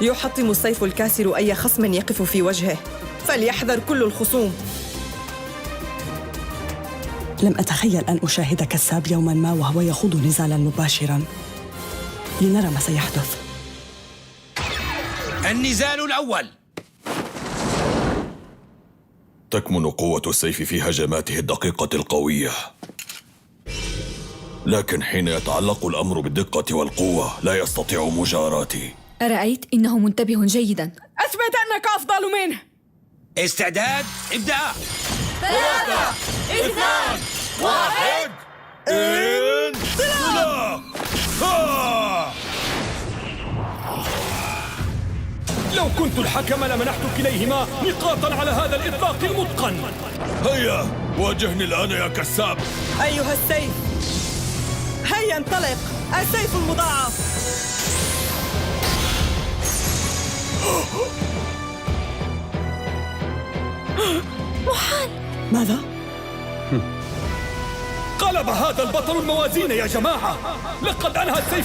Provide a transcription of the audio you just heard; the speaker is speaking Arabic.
يحطم السيف الكاسر أي خصم يقف في وجهه، فليحذر كل الخصوم. لم أتخيل أن أشاهد كساب يوماً ما وهو يخوض نزالاً مباشراً. لنرى ما سيحدث. النزال الأول. تكمن قوة السيف في هجماته الدقيقة القوية، لكن حين يتعلق الأمر بالدقة والقوة لا يستطيع مجاراتي. أرأيت؟ إنه منتبه جيداً. أثبت أنك أفضل منه. استعداد، ابدأ. 3 2 1 انطلاق! لو كنت الحكم لمنحت كليهما نقاطاً على هذا الإطلاق المتقن. هيا واجهني الآن يا كساب. أيها السيف، هيا انطلق، السيف المضاعف. ماذا؟ قلب هذا البطل الموازين يا جماعة. لقد أنهى السيف